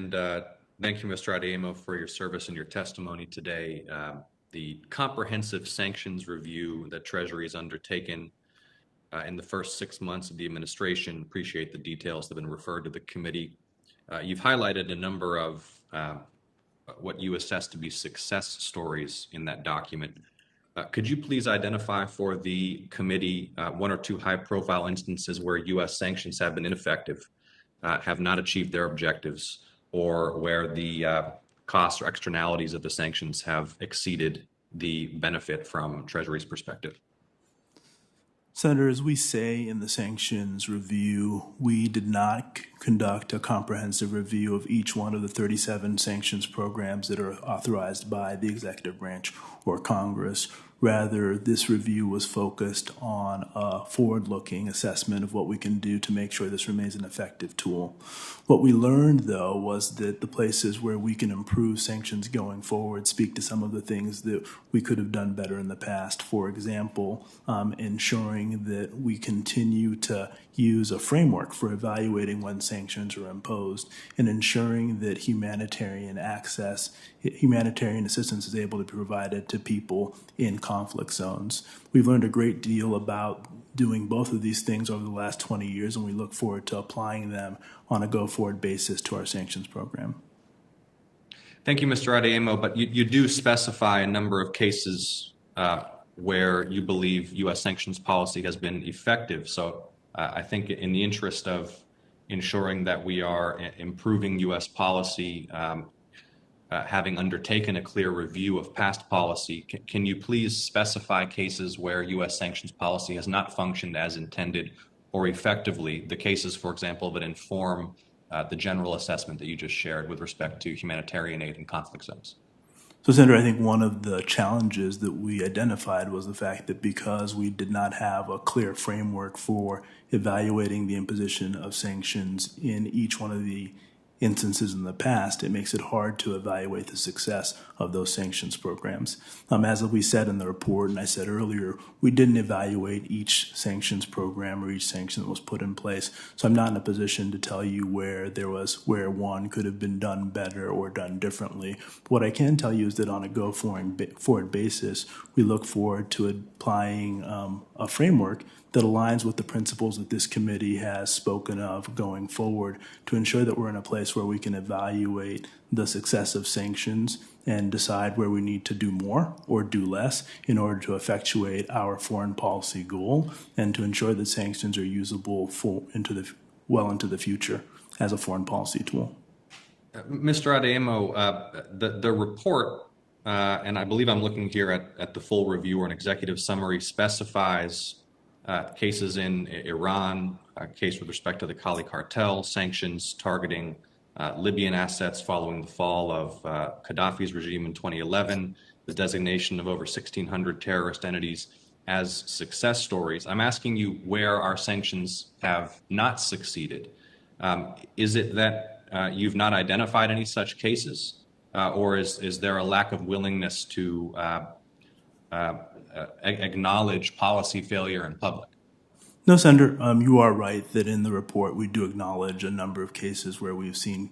And thank you, Mr. Adeyomo, for your service and your testimony today. The comprehensive sanctions review that Treasury has undertaken in the first 6 months of the administration, appreciate the details that have been referred to the committee. You've highlighted a number of what you assess to be success stories in that document. Could you please identify for the committee one or two high-profile instances where U.S. sanctions have been ineffective, have not achieved their objectives, or where the costs or externalities of the sanctions have exceeded the benefit from Treasury's perspective? Senator, as we say in the sanctions review, we did not conduct a comprehensive review of each one of the 37 sanctions programs that are authorized by the executive branch or Congress. Rather, this review was focused on a forward-looking assessment of what we can do to make sure this remains an effective tool. What we learned, though, was that the places where we can improve sanctions going forward speak to some of the things that we could have done better in the past. For example, ensuring that we continue to use a framework for evaluating when sanctions are imposed and ensuring that humanitarian assistance is able to be provided to people in conflict zones. We've learned a great deal about doing both of these things over the last 20 years, and we look forward to applying them on a go-forward basis to our sanctions program. Thank you, Mr. Adeyomo, but you do specify a number of cases where you believe U.S. sanctions policy has been effective. So I think in the interest of ensuring that we are improving U.S. policy, having undertaken a clear review of past policy, can you please specify cases where U.S. sanctions policy has not functioned as intended or effectively, the cases, for example, that inform the general assessment that you just shared with respect to humanitarian aid in conflict zones? So, Senator, I think one of the challenges that we identified was the fact that because we did not have a clear framework for evaluating the imposition of sanctions in each one of the instances in the past, it makes it hard to evaluate the success of those sanctions programs. As we said in the report, and I said earlier, we didn't evaluate each sanctions program or each sanction that was put in place. So I'm not in a position to tell you where one could have been done better or done differently. What I can tell you is that on a go-forward basis, we look forward to applying a framework that aligns with the principles that this committee has spoken of going forward to ensure that we're in a place where we can evaluate the success of sanctions and decide where we need to do more or do less in order to effectuate our foreign policy goal and to ensure that sanctions are usable well into the future as a foreign policy tool. Mr. Adeyomo, the report, and I believe I'm looking here at the full review or an executive summary, specifies cases in Iran, a case with respect to the Kali cartel, sanctions targeting Libyan assets following the fall of Gaddafi's regime in 2011, the designation of over 1,600 terrorist entities as success stories. I'm asking you where our sanctions have not succeeded. Is it that you've not identified any such cases, or is there a lack of willingness to acknowledge policy failure in public? No, Senator, you are right that in the report we do acknowledge a number of cases where we've seen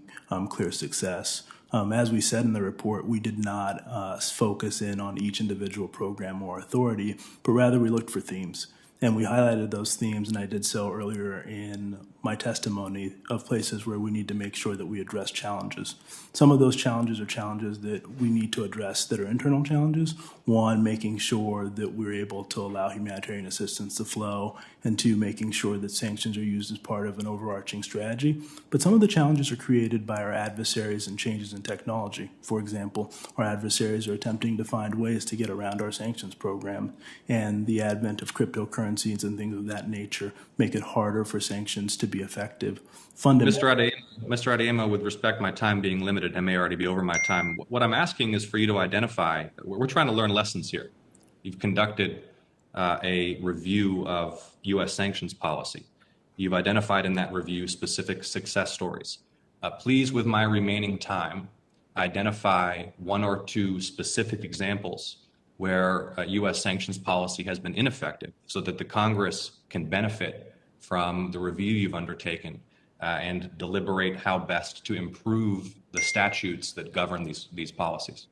clear success. As we said in the report, we did not focus in on each individual program or authority, but rather we looked for themes. And we highlighted those themes, and I did so earlier in my testimony, of places where we need to make sure that we address challenges. Some of those challenges are challenges that we need to address that are internal challenges. One, making sure that we're able to allow humanitarian assistance to flow, and two, making sure that sanctions are used as part of an overarching strategy. But some of the challenges are created by our adversaries and changes in technology. For example, our adversaries are attempting to find ways to get around our sanctions program, and the advent of cryptocurrencies and things of that nature make it harder for sanctions to be effective. Mr. Adeyomo, with respect, my time being limited, I may already be over my time. What I'm asking is for you to identify, we're trying to learn lessons here. You've conducted a review of U.S. sanctions policy. You've identified in that review specific success stories. Please, with my remaining time, identify one or two specific examples where U.S. sanctions policy has been ineffective so that the Congress can benefit from the review you've undertaken and deliberate how best to improve the statutes that govern these policies.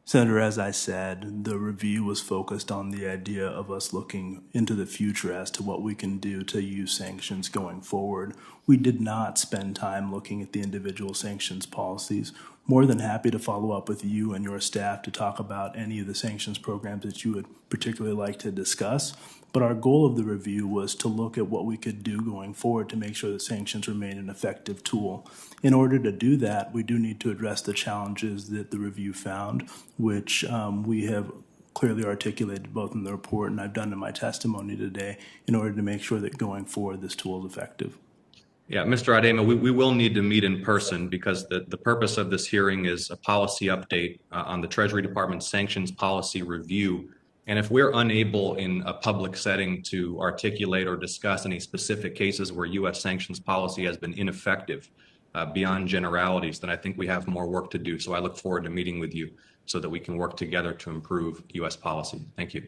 Senator, as I said, the review was focused on the idea of us looking into the future as to what we can do to use sanctions going forward. We did not spend time looking at the individual sanctions policies. More than happy to follow up with you and your staff to talk about any of the sanctions programs that you would particularly like to discuss. But our goal of the review was to look at what we could do going forward to make sure that sanctions remain an effective tool. In order to do that, we do need to address the challenges that the review found, which we have clearly articulated both in the report and I've done in my testimony today in order to make sure that going forward this tool is effective. Yeah, Mr. Adeyomo, we will need to meet in person because the purpose of this hearing is a policy update on the Treasury Department's sanctions policy review. And if we're unable in a public setting to articulate or discuss any specific cases where U.S. sanctions policy has been ineffective beyond generalities, then I think we have more work to do. So I look forward to meeting with you so that we can work together to improve U.S. policy. Thank you.